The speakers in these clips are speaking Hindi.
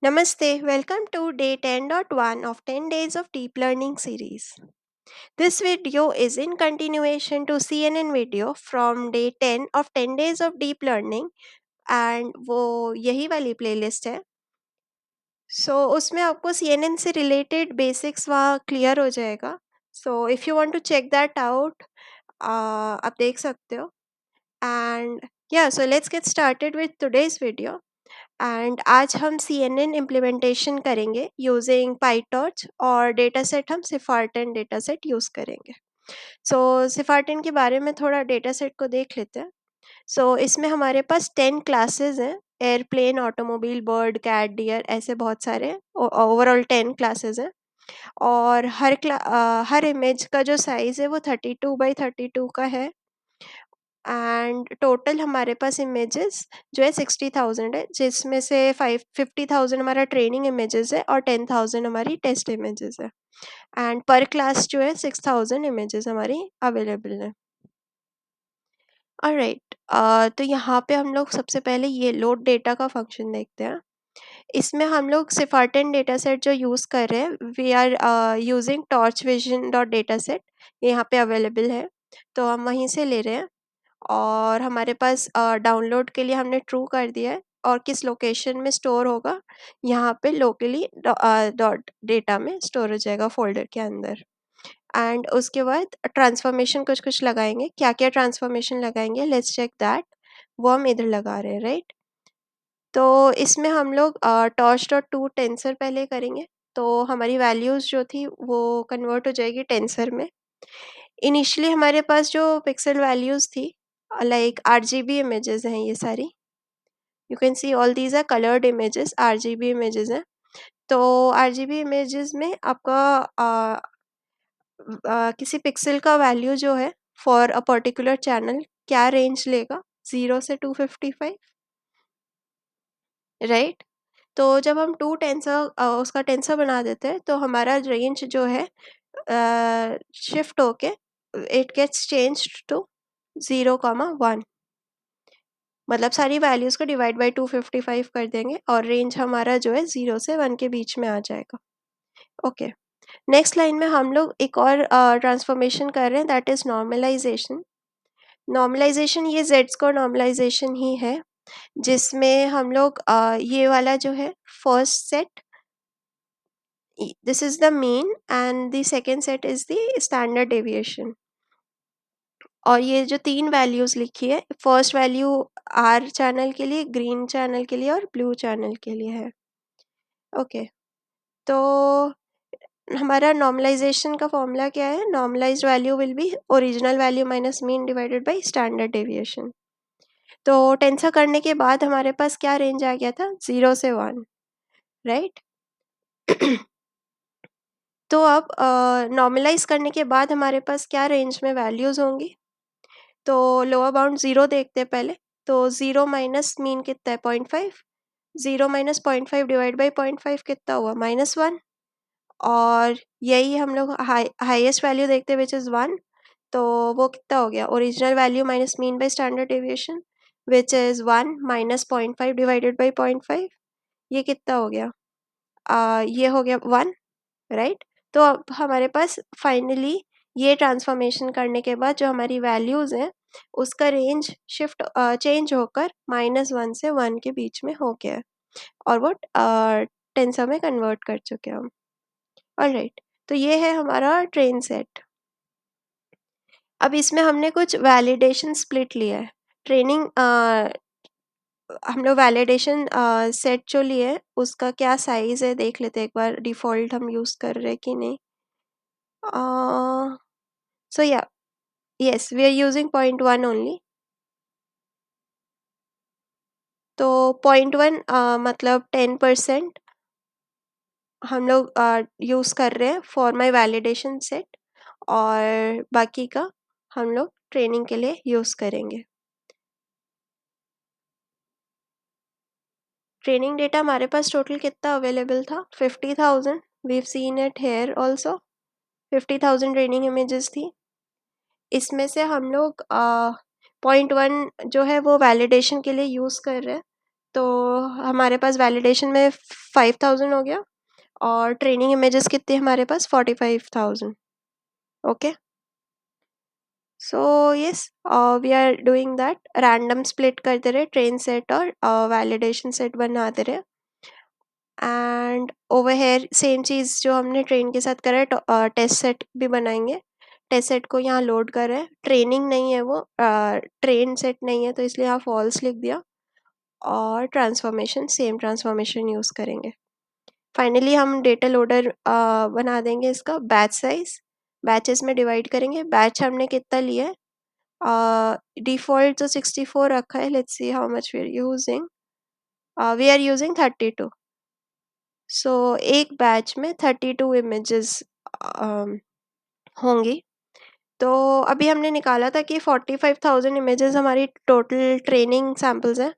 Namaste, welcome to day 10.1 of 10 days of deep learning series. This video is in continuation to CNN video from day 10 of 10 days of deep learning and वो यही वाली playlist है. So उसमें आपको CNN से related basics वहाँ clear हो जाएगा. So if you want to check that out, आप देख सकते हो. And yeah, so let's get started with today's video. And आज हम CNN इम्प्लीमेंटेशन करेंगे यूजिंग पाइटॉर्च और डेटा सेट हम सिफार्टन डेटा सेट यूज़ करेंगे. सो सिफार्टन के बारे में थोड़ा डेटा सेट को देख लेते हैं. सो इसमें हमारे पास 10 क्लासेस हैं. Airplane, automobile, bird, cat, deer, ऐसे बहुत सारे ओवरऑल 10 क्लासेस हैं. और हर इमेज का जो साइज़ है वो 32 by 32 का है. एंड टोटल हमारे पास इमेजेस जो है 60,000 है, जिसमें से 50,000 हमारा ट्रेनिंग इमेजेस है और 10,000 हमारी टेस्ट इमेजेस है. एंड पर क्लास जो है 6,000 इमेजेस हमारी अवेलेबल है. ऑलराइट, तो यहाँ पे हम लोग सबसे पहले ये लोड डेटा का फंक्शन देखते हैं. इसमें हम लोग सिफार्टन डेटा सेट जो यूज़ कर रहे हैं, we are using torch vision dot data set. यहाँ पे अवेलेबल है, तो हम वहीं से ले रहे हैं. और हमारे पास डाउनलोड के लिए हमने ट्रू कर दिया है. और किस लोकेशन में स्टोर होगा, यहाँ पे लोकली डॉट डेटा में स्टोर हो जाएगा फोल्डर के अंदर. एंड उसके बाद ट्रांसफॉर्मेशन कुछ कुछ लगाएंगे. क्या क्या ट्रांसफॉर्मेशन लगाएंगे, लेट्स चेक दैट. वो हम इधर लगा रहे हैं, राइट. तो इसमें हम लोग टॉर्च डॉट टू टेंसर पहले करेंगे. तो हमारी वैल्यूज़ जो थी वो कन्वर्ट हो जाएगी टेंसर में. इनिशियली हमारे पास जो पिक्सल वैल्यूज़ थी, लाइक आरजीबी इमेजेस हैं ये सारी. You can see all these are coloured images, RGB images हैं. तो आरजीबी इमेजेस में आपका किसी पिक्सल का वैल्यू जो है फॉर अ पर्टिकुलर चैनल क्या रेंज लेगा, 0 से 255, राइट. तो जब हम टू टेंसर उसका टेंसर बना देते हैं तो हमारा रेंज जो है शिफ्ट होके इट गेट्स चेंज्ड टू 0, 1. मतलब सारी वैल्यूज़ को डिवाइड बाय 255 कर देंगे और रेंज हमारा जो है 0 से 1 के बीच में आ जाएगा. ओके, नेक्स्ट लाइन में हम लोग एक और ट्रांसफॉर्मेशन कर रहे हैं, दैट इज़ नॉर्मलाइजेशन. नॉर्मलाइजेशन ये जेड्स को नॉर्मलाइजेशन ही है, जिसमें हम लोग ये वाला जो है first set, this is the mean and the second set is the standard deviation. और ये जो 3 वैल्यूज़ लिखी है, फर्स्ट वैल्यू आर चैनल के लिए, ग्रीन चैनल के लिए और ब्लू चैनल के लिए है. ओके, तो हमारा नॉर्मलाइजेशन का फॉर्मूला क्या है, normalised value will be original value minus mean divided by standard deviation. तो टेंसर करने के बाद हमारे पास क्या रेंज आ गया था, 0 से 1, राइट. तो अब नॉर्मलाइज करने के बाद हमारे पास क्या रेंज में वैल्यूज़ होंगी. तो लोअर बाउंड 0 देखते हैं पहले. तो 0 माइनस मीन कितना है, 0.5. 0 माइनस 0.5 डिवाइड बाई 0.5 कितना हुआ, -1. और यही हम लोग हाईएस्ट वैल्यू देखते हैं विच इज़ 1. तो वो कितना हो गया, original value minus mean by standard deviation which is 1 minus 0.5 divided by 0.5. ये कितना हो गया, ये हो गया 1, राइट. तो अब हमारे पास फाइनली ये ट्रांसफॉर्मेशन करने के बाद जो हमारी वैल्यूज़ हैं उसका रेंज चेंज होकर -1 से 1 के बीच में हो गया है. और वो टेंसर में कन्वर्ट कर चुके हैं हम. ऑलराइट, तो ये है हमारा ट्रेन सेट. अब इसमें हमने कुछ वैलिडेशन स्प्लिट लिया है. ट्रेनिंग हम लोग वैलिडेशन सेट जो लिए है उसका क्या साइज़ है देख लेते हैं एक बार, डिफ़ॉल्ट हम यूज़ कर रहे हैं कि नहीं. सो या yes, we are using 0.1 only. तो 0.1 मतलब 10% हम लोग यूज़ कर रहे हैं फॉर माय वैलिडेशन सेट. और बाकी का हम लोग ट्रेनिंग के लिए यूज़ करेंगे. ट्रेनिंग डेटा हमारे पास टोटल कितना अवेलेबल था, 50,000. We have seen it here also, 50,000 training images थी. इसमें से हम लोग 0.1 जो है वो वैलिडेशन के लिए यूज़ कर रहे हैं. तो हमारे पास वैलिडेशन में 5000 हो गया और ट्रेनिंग इमेजेस कितने हमारे पास 45,000. Okay, so yes, we are doing that. Random split करते रहे ट्रेन सेट और वैलिडेशन सेट बनाते रहे. एंड ओवर हेयर सेम चीज़ जो हमने ट्रेन के साथ करा है, टेस्ट सेट भी बनाएंगे. टेस्ट सेट को यहाँ लोड कर रहे हैं. ट्रेनिंग नहीं है वो, ट्रेन सेट नहीं है, तो इसलिए यहाँ फॉल्स लिख दिया. और ट्रांसफॉर्मेशन सेम ट्रांसफॉर्मेशन यूज़ करेंगे. फाइनली हम डेटा लोडर बना देंगे. इसका बैच साइज बैचेस में डिवाइड करेंगे. बैच हमने कितना लिया है, डिफ़ॉल्ट तो 64 रखा है. Let's see how much we are using. We are using 32. So एक बैच में 32 इमेजेस होंगी. तो अभी हमने निकाला था कि 45,000 इमेजेस हमारी टोटल ट्रेनिंग सैम्पल्स हैं.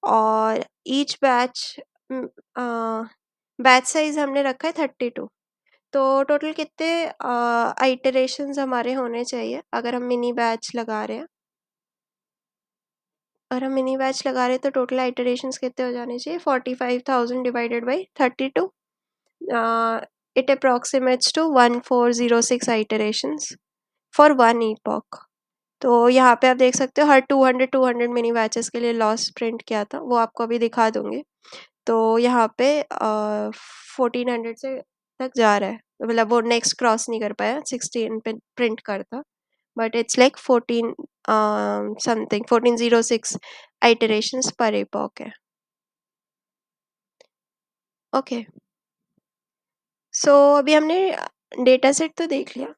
और ईच बैच साइज हमने रखा है 32. तो टोटल कितने आइटरेशंस हमारे होने चाहिए अगर हम मिनी बैच लगा रहे हैं. अगर हम मिनी बैच लगा रहे हैं तो टोटल आइटरेशंस कितने हो जाने चाहिए. 45,000 divided by 32. It approximates to 1406 iterations for one epoch. तो यहाँ पे आप देख सकते हो हर 200 मिनी बैचेस के लिए लॉस प्रिंट किया था, वो आपको अभी दिखा दूंगी. तो यहाँ पे 1400 से तक जा रहा है, मतलब वो नेक्स्ट क्रॉस नहीं कर पाया, 16 पे प्रिंट करता. But it's like 14 something 1406 iterations पर एपॉक है. ओके, सो अभी हमने डेटा सेट तो देख लिया.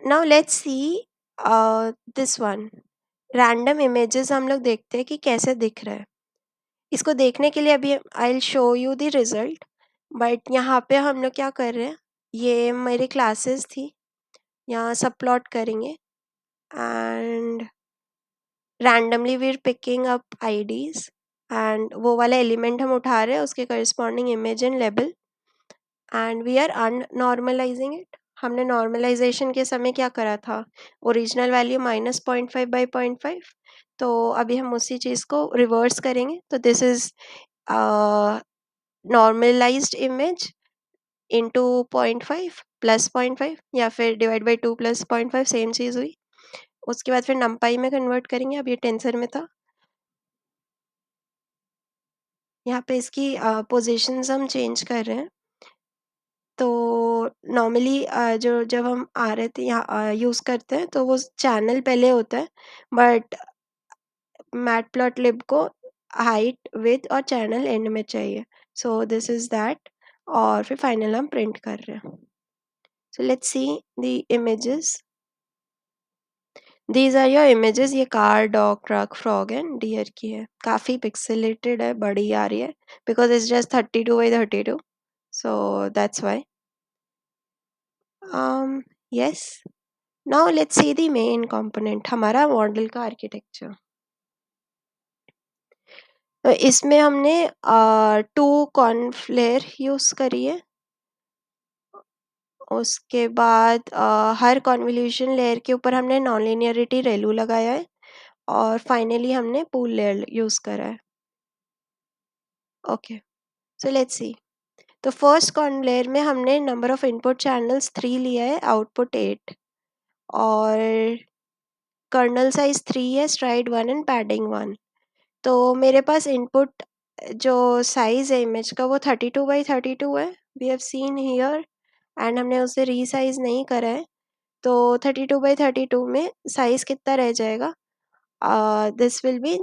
Now let's see this one. Random images हम लोग देखते हैं कि कैसे दिख रहा है. इसको देखने के लिए अभी I will show you the result. But यहाँ पे हम लोग क्या कर रहे हैं, ये मेरी क्लासेस थी, यहाँ सब प्लॉट करेंगे. And randomly we are picking up IDs and वो वाला एलिमेंट हम उठा रहे हैं, उसके corresponding image and label. And we are unnormalising it. हमने नॉर्मलाइजेशन के समय क्या करा था, ओरिजिनल वैल्यू -0.5/0.5. तो अभी हम उसी चीज़ को रिवर्स करेंगे. तो this is normalised image into 0.5 plus 0.5 या फिर डिवाइड बाई 2 प्लस 0.5, सेम चीज़ हुई. उसके बाद फिर नमपाई में कन्वर्ट करेंगे. अब ये टेंसर में था, यहाँ पे इसकी पोजीशंस हम चेंज कर रहे हैं. तो नॉर्मली जो जब हम आ रहे थे यहाँ यूज़ करते हैं तो वो चैनल पहले होता है. बट मैटप्लॉटलिब को हाइट विड्थ और चैनल एंड में चाहिए. So this is that. और फिर फाइनल हम प्रिंट कर रहे हैं. So let's see the images. These are your images. ये car, dog, truck, frog and deer की है. काफ़ी पिक्सेलेटेड है, बड़ी आ रही है because it's just 32/32. So that's why. Yes, now let's see the main component, हमारा मॉडल का आर्किटेक्चर. तो इसमें हमने 2 कॉन्फ्लेयर यूज़ करी है. उसके बाद हर कॉन्वोल्यूशन लेयर के ऊपर हमने नॉन लीनियरिटी रेलू लगाया है. और फाइनली हमने पूल लेयर यूज़ करा है. ओके, सो लेट्स सी. तो फर्स्ट कॉन लेयर में हमने नंबर ऑफ इनपुट चैनल्स 3 लिया है, आउटपुट 8. और कर्नल साइज 3 है, स्ट्राइड 1 एंड पैडिंग 1. तो मेरे पास इनपुट जो साइज है इमेज का वो 32/32 है. We have seen here. And हमने उसे रीसाइज नहीं करा है. तो 32/32 में साइज कितना रह जाएगा, this will be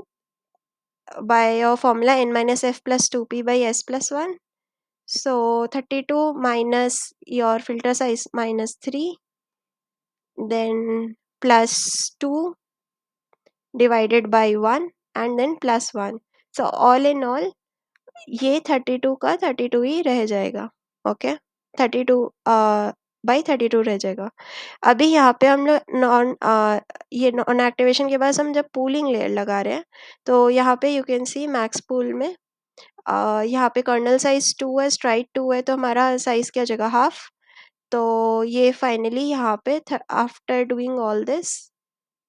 by your formula n-f+2p/s+1. So 32 minus your filter size -3, then +2 divided by 1 and then +1. So all in all ये 32 का 32 ही रह जाएगा. ओके, 32/32 रह जाएगा. अभी यहाँ पे हम लोग ये नॉन एक्टिवेशन के बाद हम जब पूलिंग लेयर लगा रहे हैं तो यहाँ पे you can C Max pool में यहाँ पे कर्नल साइज 2 है, स्ट्राइड 2 है, तो हमारा साइज क्या हो जाएगा, हाफ. तो ये फाइनली यहाँ पे आफ्टर डूइंग ऑल दिस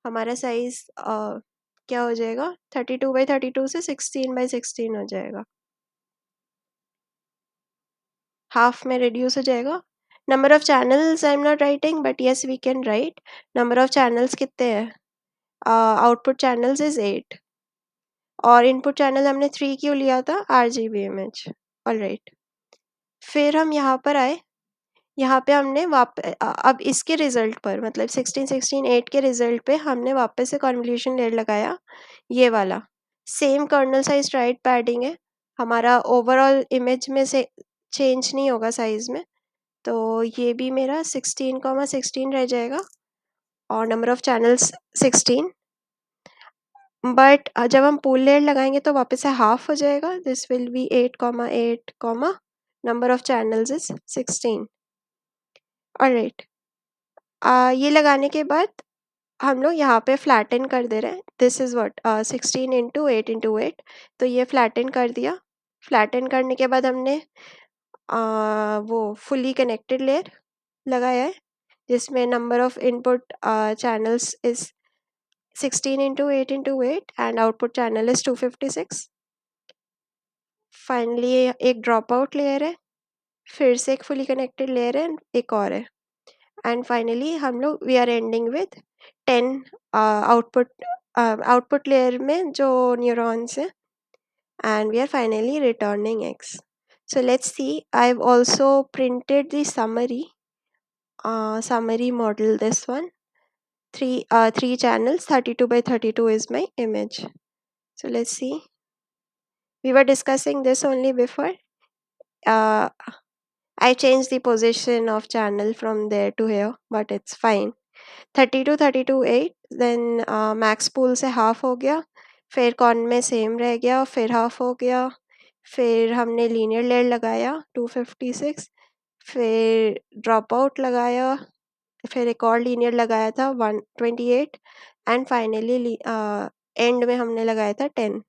हमारा साइज क्या हो जाएगा, 32/32 से 16/16 हो जाएगा, हाफ में रिड्यूस हो जाएगा। Number of channels I am not writing, but yes we can write. Number of channels कितने हैं? आउटपुट चैनल्स इज 8 और इनपुट चैनल हमने 3 क्यों लिया था? RGB image. ऑलराइट, फिर हम यहाँ पर आए, यहाँ पे हमने अब इसके रिजल्ट पर मतलब 16/16/8 के रिजल्ट पे हमने वापस से कन्वोल्यूशन लेयर लगाया, ये वाला same kernel size right padding है, हमारा ओवरऑल इमेज में से चेंज नहीं होगा साइज में, तो ये भी मेरा 16,16 रह जाएगा और नंबर ऑफ चैनल्स 16। बट जब हम पूल लेयर लगाएंगे तो वापस से हाफ हो जाएगा, this will be 8,8, number of channels is 16। Alright, ये लगाने के बाद हम लोग यहाँ पे फ्लैटन कर दे रहे हैं, दिस इज़ व्हाट 16 × 8 × 8, तो ये फ्लैटन कर दिया। फ्लैटन करने के बाद हमने वो फुली कनेक्टेड लेयर लगाया है जिसमें number of input channels is 16 × 8 × 8 and output channel is 256। Finally एक ड्रॉप आउट लेयर है, फिर से एक फुली कनेक्टेड लेयर है, एक और है, एंड फाइनली हम लोग we are ending with 10 output layer में जो न्यूरॉन्स हैं, and we are finally returning X. So let's see, I've also printed the summary model, this one, three channels, 32/32 is my image. So let's see, we were discussing this only before. uh, I changed the position of channel from there to here, but it's fine. 32/32 8, then max pool से हाफ हो गया, फिर कॉर्न में सेम रह गया, फिर हाफ हो गया, फिर हमने लीनियर लेयर लगाया 256, फिर ड्रॉप आउट लगाया, फिर एक और लीनियर लगाया था 128, एंड फाइनली एंड में हमने लगाया था 10।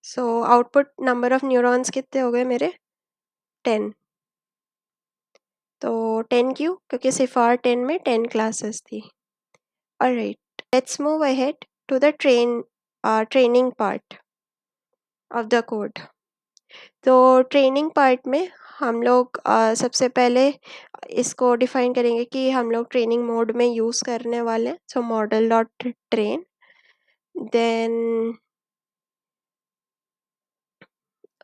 So output number of neurons कितने हो गए मेरे? 10। तो 10 क्यों? क्योंकि सिफार 10 में 10 क्लासेस थी। Alright, let's move ahead to the training part of the code. तो ट्रेनिंग पार्ट में हम लोग सबसे पहले इसको डिफाइन करेंगे कि हम लोग ट्रेनिंग मोड में यूज़ करने वाले हैं, so model dot train, then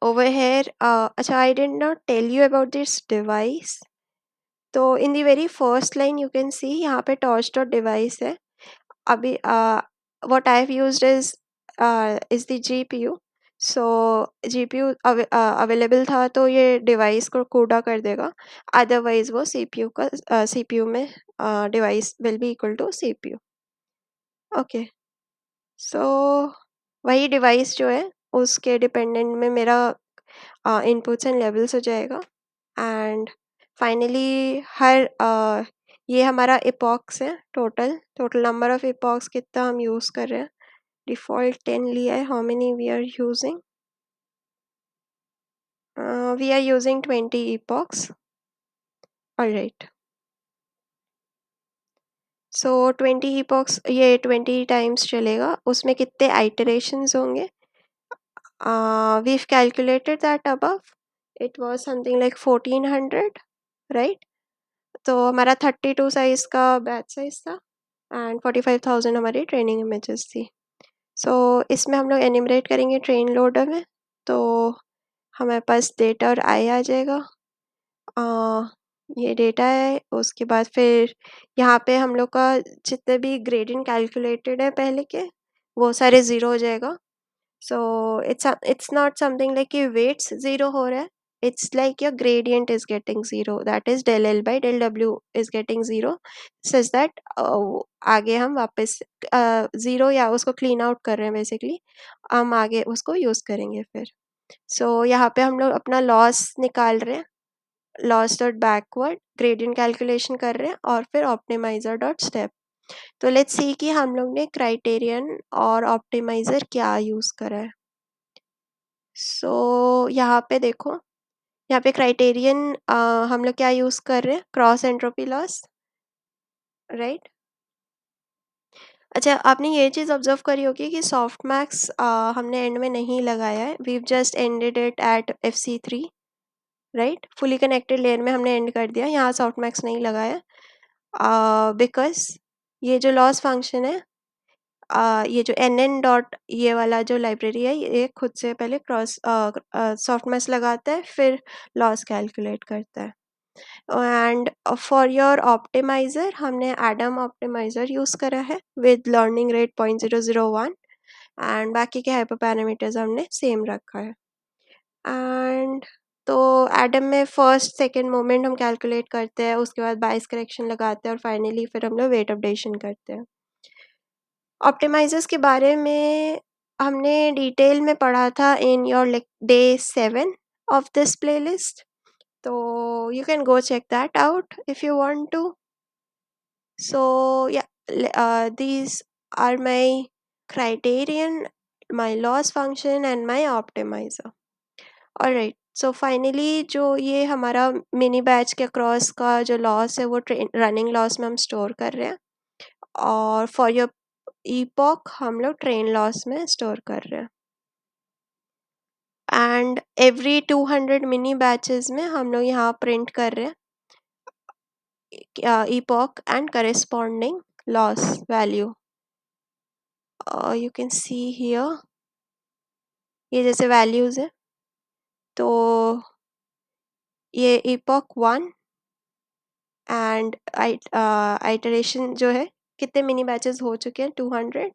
over here अच्छा, I did not tell you about this device. तो in the very first line you can see यहाँ पे torch dot device है। अभी what I have used is the GPU. So GPU available था तो ये डिवाइस को कूड़ा कर देगा, अदरवाइज वो CPU में device will be equal to CPU। Okay, so वही डिवाइस जो है उसके डिपेंडेंट में मेरा इनपुट्स एंड लेवल्स हो जाएगा, एंड फाइनली ये हमारा इपॉक्स है, टोटल नंबर ऑफ इपॉक्स कितना हम यूज़ कर रहे हैं, डिफ़ॉल्ट 10 लिया है, how many we are using? We are using 20 epochs. Alright, so 20 epochs ये 20 टाइम्स चलेगा, उसमें कितने आइटरेशंस होंगे? We've calculated that above, it was something like 1400, right? तो हमारा 32 साइज का बैच साइज था एंड 45,000 हमारी ट्रेनिंग इमेजेस थी। सो इसमें हम लोग एनिमरेट करेंगे ट्रेन लोडर में, तो हमारे पास डेटा और आई आ जाएगा। ये डेटा है, उसके बाद फिर यहाँ पे हम लोग का जितने भी ग्रेडियंट कैलकुलेटेड है पहले के वो सारे ज़ीरो हो जाएगा। So it's not something like कि वेट्स ज़ीरो हो रहा है, it's like your gradient is getting zero, that is del L by del W is getting zero, says that आगे हम वापस ज़ीरो या उसको क्लीन आउट कर रहे हैं, बेसिकली हम आगे उसको यूज़ करेंगे फिर। सो यहाँ पे हम लोग अपना लॉस निकाल रहे हैं, loss dot backward gradient calculation कर रहे हैं और फिर ऑप्टिमाइज़र डॉट स्टेप। तो लेट्स सी कि हम लोग ने क्राइटेरियन और ऑप्टिमाइज़र क्या यूज़ करा है। सो यहाँ पे देखो, यहाँ पे क्राइटेरियन हम लोग क्या यूज़ कर रहे हैं, क्रॉस एंट्रोपी लॉस, राइट। अच्छा, आपने ये चीज़ ऑब्जर्व करी होगी कि सॉफ्ट मैक्स हमने एंड में नहीं लगाया है, we just ended it at FC3, right. Fully connected layer में हमने एंड कर दिया, यहाँ सॉफ्ट मैक्स नहीं लगाया बिकॉज ये जो लॉस फंक्शन है, ये जो NN डॉट ये वाला जो लाइब्रेरी है, ये खुद से पहले क्रॉस सॉफ्ट मैक्स लगाता है, फिर लॉस कैलकुलेट करता है। एंड फॉर योर ऑप्टिमाइज़र हमने एडम ऑप्टिमाइज़र यूज़ करा है विद लर्निंग रेट 0.001, एंड बाकी के हाइपर पैरामीटर्स हमने सेम रखा है। एंड तो एडम में फर्स्ट सेकंड मोमेंट हम कैलकुलेट करते हैं, उसके बाद बाइस करेक्शन लगाते हैं, और फाइनली फिर हम लोग वेट अपडेशन करते हैं। ऑप्टिमाइज़र्स के बारे में हमने डिटेल में पढ़ा था in your day 7 of this playlist, so you can go check that out if you want to. So yeah, these are my criterion, my loss function and my optimizer. Alright, so finally जो ये हमारा मिनी बैच के अक्रॉस का जो लॉस है वो रनिंग लॉस में हम स्टोर कर रहे हैं, और फॉर योर ईपॉक हम लोग ट्रेन लॉस में स्टोर कर रहे हैं। एंड एवरी 200 मिनी बैचेस में हम लोग यहाँ प्रिंट कर रहे हैं epoch and corresponding loss value. You can see here, ये जैसे values है, तो ये epoch 1 एंड iteration जो है, कितने मिनी बैचेस हो चुके हैं 200,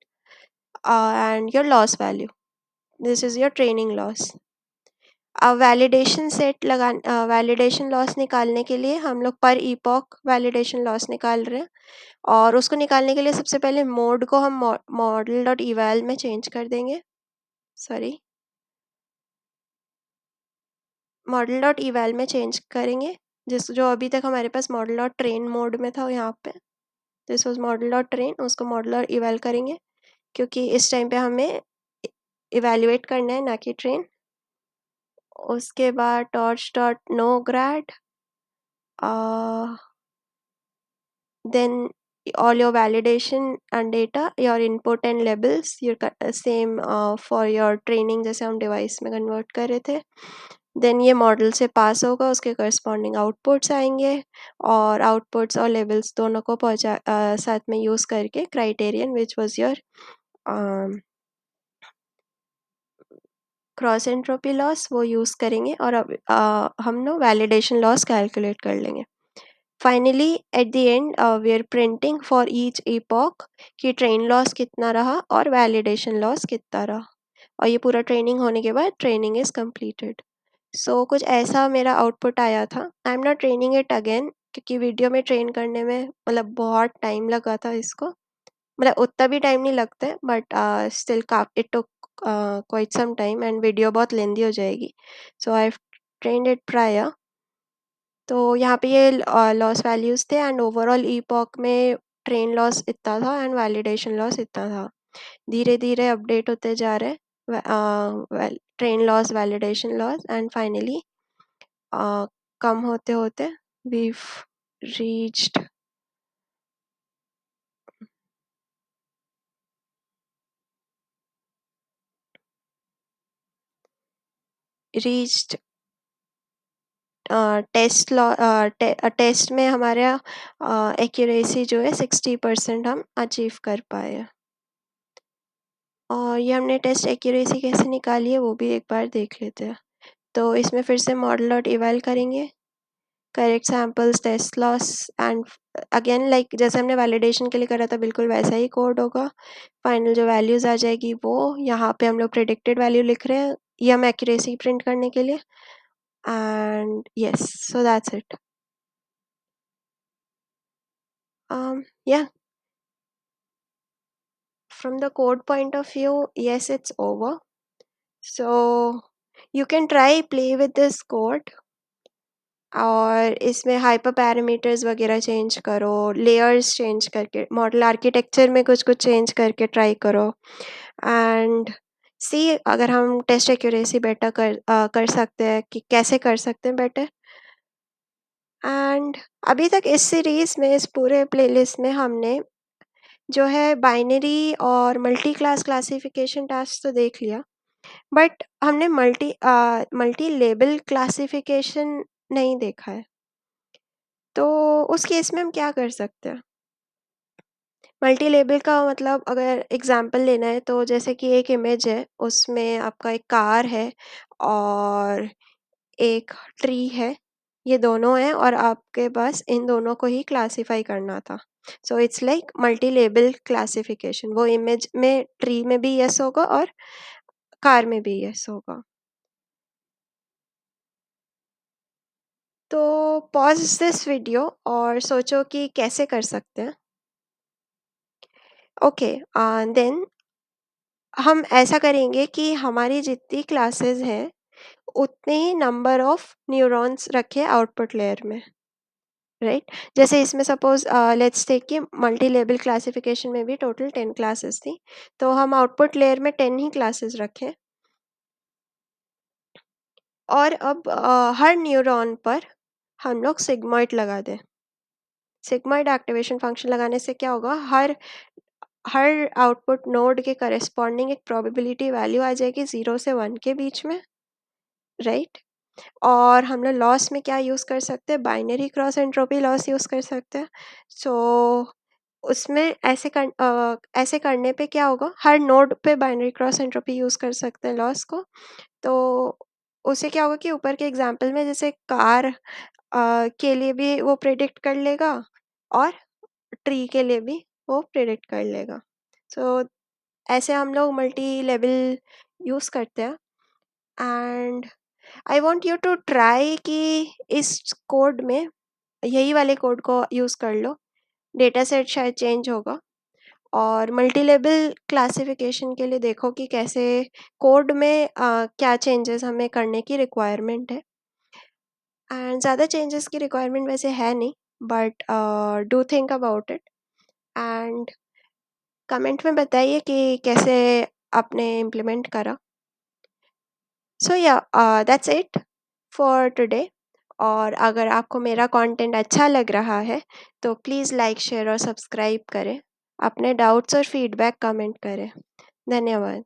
and your loss value, this is your training loss. Validation set validation loss निकालने के लिए हम लोग पर epoch वैलिडेशन लॉस निकाल रहे हैं, और उसको निकालने के लिए सबसे पहले मोड को हम मॉडल डॉट इवैल में चेंज कर देंगे, सॉरी, मॉडल डॉट इवैल में चेंज करेंगे, जो अभी तक हमारे पास मॉडल डॉट ट्रेन मोड में था, यहाँ पे this was model dot train, उसको मॉडल डॉट इवैल करेंगे, क्योंकि इस टाइम पे हमें इवैल्यूएट करना है, ना कि ट्रेन। उसके बाद torch dot no grad, then all your validation and data, your input and labels, your same for your training जैसे हम डिवाइस में कन्वर्ट कर रहे थे, देन ये मॉडल से पास होगा, उसके करस्पॉन्डिंग आउटपुट्स आएंगे, और आउटपुट्स और लेबल्स दोनों को साथ में यूज़ करके criterion which was your cross entropy loss वो यूज़ करेंगे, और अब हम लोग वैलिडेशन लॉस कैलकुलेट कर लेंगे। Finally at the end we are printing for each epoch कि ट्रेन लॉस कितना रहा और वैलिडेशन लॉस कितना रहा, और ये पूरा ट्रेनिंग होने के बाद ट्रेनिंग इज़ completed. सो कुछ ऐसा मेरा आउटपुट आया था। आई am not training it again, क्योंकि वीडियो में ट्रेन करने में मतलब बहुत टाइम लगा था इसको, मतलब उतना भी टाइम नहीं लगता है, but still it took quite some time, and video बहुत लेंदी हो जाएगी, so I trained it prior. तो यहाँ पे ये लॉस वैल्यूज़ थे, एंड ओवरऑल ईपॉक में ट्रेन लॉस इतना था एंड वैलिडेशन लॉस इतना था। धीरे धीरे अपडेट होते जा रहे हैं train loss, validation loss, and finally कम होते होते वी रीच्ड रीच्ड टेस्ट में हमारा एक्यूरेसी जो है 60% हम अचीव कर पाए हैं। और ये हमने टेस्ट एक्यूरेसी कैसे निकाली है वो भी एक बार देख लेते हैं। तो इसमें फिर से मॉडल डॉट इवैल करेंगे, correct samples, test loss, and again like जैसे हमने वैलिडेशन के लिए करा था बिल्कुल वैसा ही कोड होगा। फाइनल जो वैल्यूज़ आ जाएगी वो यहाँ पे हम लोग प्रेडिक्टेड वैल्यू लिख रहे हैं, ये हम एक्यूरेसी प्रिंट करने के लिए, and yes, so that's it. Yeah, from the code point of view, yes, it's over. So you can try play with this code, और इसमें हाइपर पैरामीटर्स वगैरह चेंज करो, लेयर्स चेंज करके, मॉडल आर्किटेक्चर में कुछ कुछ चेंज करके ट्राई करो, एंड सी अगर हम टेस्ट एक्यूरेसी बेटर कर सकते हैं कि कैसे कर सकते हैं बेटर। एंड अभी तक इस सीरीज़ में, इस पूरे प्लेलिस्ट में हमने जो है बाइनरी और मल्टी क्लास क्लासिफिकेशन टास्क तो देख लिया, बट हमने मल्टी लेबल क्लासिफिकेशन नहीं देखा है। तो उस केस में हम क्या कर सकते हैं? मल्टी लेबल का मतलब अगर एग्जांपल लेना है तो जैसे कि एक इमेज है, उसमें आपका एक कार है और एक ट्री है, ये दोनों हैं और आपके पास इन दोनों को ही क्लासिफाई करना था। So it's like multi label classification. वो इमेज में ट्री में भी यस होगा और कार में भी यस होगा। तो पॉज दिस वीडियो और सोचो कि कैसे कर सकते हैं। ओके, देन हम ऐसा करेंगे कि हमारी जितनी क्लासेस हैं उतने ही नंबर ऑफ न्यूरॉन्स रखे आउटपुट लेयर में, राइट? जैसे इसमें सपोज लेट्स टेक कि मल्टी लेवल क्लासिफिकेशन में भी टोटल 10 क्लासेस थी, तो हम आउटपुट लेयर में 10 ही क्लासेस रखें और अब हर न्यूरॉन पर हम लोग सिग्मॉइड लगा दें। सिग्मॉइड एक्टिवेशन फंक्शन लगाने से क्या होगा, हर हर आउटपुट नोड के करस्पॉन्डिंग एक प्रोबेबिलिटी वैल्यू आ जाएगी 0 से 1 के बीच में, राइट? और हम लोग लॉस में क्या यूज़ कर सकते हैं, binary cross entropy loss use कर सकते हैं। सो उसमें ऐसे करने पे क्या होगा, हर नोड पे बाइनरी क्रॉस एंट्रोपी यूज़ कर सकते हैं लॉस को। तो उससे क्या होगा कि ऊपर के एग्जांपल में जैसे कार के लिए भी वो प्रेडिक्ट कर लेगा और ट्री के लिए भी वो प्रेडिक्ट कर लेगा। सो ऐसे हम लोग मल्टी लेवल यूज़ करते हैं। And I want you to try कि इस कोड में यही वाले कोड को यूज़ कर लो। डेटा सेट शायद चेंज होगा और मल्टी लेवल क्लासिफिकेशन के लिए देखो कि कैसे कोड में क्या चेंजेस हमें करने की रिक्वायरमेंट है। एंड ज़्यादा चेंजेस की रिक्वायरमेंट वैसे है नहीं, but do think about it and comment में बताइए कि कैसे आपने इम्प्लीमेंट करा। सो या दैट्स इट फॉर टुडे। और अगर आपको मेरा कंटेंट अच्छा लग रहा है तो प्लीज़ लाइक, शेयर और सब्सक्राइब करें। अपने डाउट्स और फीडबैक कमेंट करें। धन्यवाद।